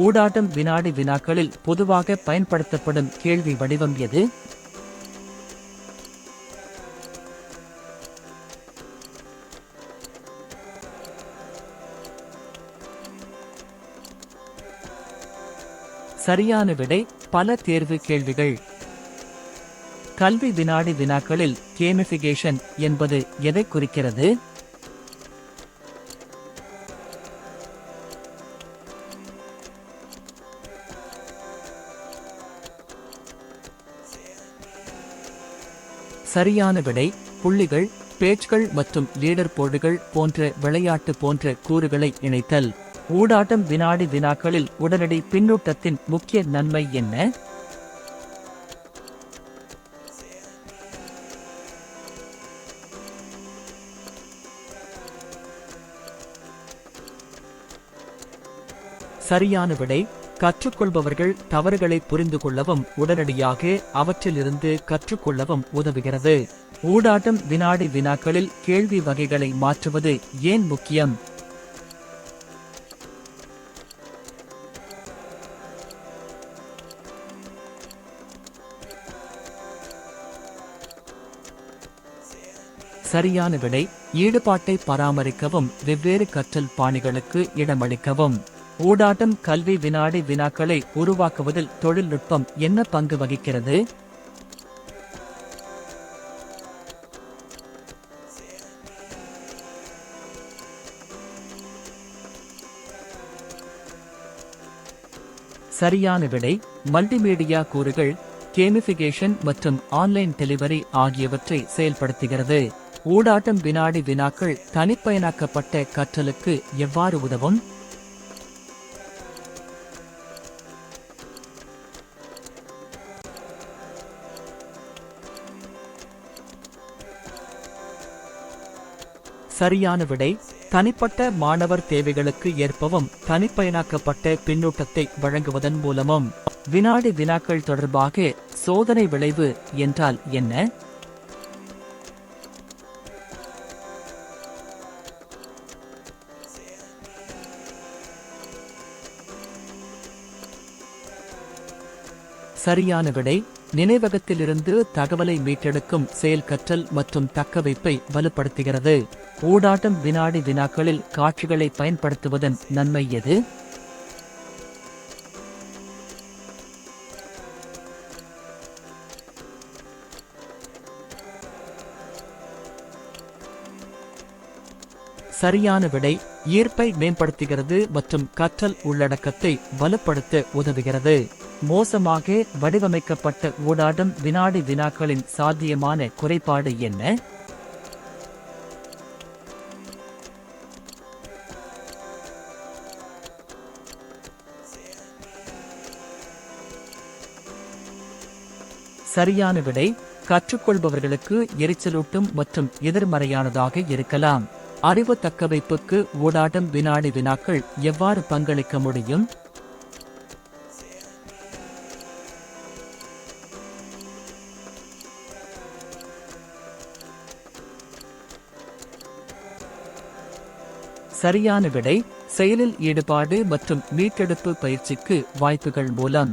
ஊடாட்டம் வினாடி வினாக்களில் பொதுவாக பயன்படுத்தப்படும் கேள்வி வடிவம் எது? சரியான விடை பல தேர்வு கேள்விகள். கல்வி வினாடி வினாக்களில் கேமிஃபிகேஷன் என்பது எதை குறிக்கிறது? சரியான விடை புள்ளிகள், பேட்ச்கள் மற்றும் லீடர் போர்டுகள் போன்ற விளையாட்டு போன்ற கூறுகளை இணைத்தல். ஊடாட்டம் வினாடி வினாக்களில் உடனடி பின்னூட்டத்தின் முக்கிய நன்மை என்ன? சரியான விடை கற்றுக்கொள்பவர்கள் தவறுகளை புரிந்து கொள்ளவும் உடனடியாக அவற்றிலிருந்து கற்றுக்கொள்ளவும் உதவுகிறது. ஊடாட்டம் வினாடி வினாக்களில் கேள்வி வகைகளை மாற்றுவது ஏன் முக்கியம்? சரியான விடை ஈடுபாட்டை பராமரிக்கவும் வெவ்வேறு கற்றல் பாணிகளுக்கு இடமளிக்கவும். ஊடாட்டம் கல்வி வினாடி வினாக்களை உருவாக்குவதில் தொழில்நுட்பம் என்ன பங்கு வகிக்கிறது? சரியான விடை மல்டிமீடியா கூறுகள், கேமிஃபிகேஷன் மற்றும் ஆன்லைன் டெலிவரி ஆகியவற்றை செயல்படுத்துகிறது. ஊடாட்டம் வினாடி வினாக்கள் தனிப்பயனாக்கப்பட்ட கற்றலுக்கு எவ்வாறு உதவும்? சரியான விடை தனிப்பட்ட மாணவர் தேவைகளுக்கு ஏற்பவும் தனிப்பயனாக்கப்பட்ட பின்னூட்டத்தை வழங்குவதன் மூலமும். வினாடி வினாக்கள் தொடர்பாக சோதனை விளைவு என்றால் என்ன? சரியான விடை நினைவகத்திலிருந்து தகவலை மீட்டெடுக்கும் செயல் கற்றல் மற்றும் தக்கவைப்பை வலுப்படுத்துகிறது. ஊடாட்டம் வினாடி வினாக்களில் காட்சிகளை பயன்படுத்துவதன் நன்மை எது? சரியான விடை ஈர்ப்பை மேம்படுத்துகிறது மற்றும் கற்றல் உள்ளடக்கத்தை வலுப்படுத்த உதவுகிறது. மோசமாக வடிவமைக்கப்பட்ட ஊடாட்டம் வினாடி வினாக்களின் சாத்தியமான குறைபாடு என்ன? சரியான விடை கற்றுக்கொள்பவர்களுக்கு எரிச்சலூட்டும் மற்றும் எதிர்மறையானதாக இருக்கலாம். அறிவு தக்கவைப்புக்கு ஊடாட்டம் வினாடி வினாக்கள் எவ்வாறு பங்களிக்க முடியும்? சரியான விடை செயலில் ஈடுபாடு மற்றும் மீட்டெடுப்பு பயிற்சிக்கு வாய்ப்புகள் மூலம்.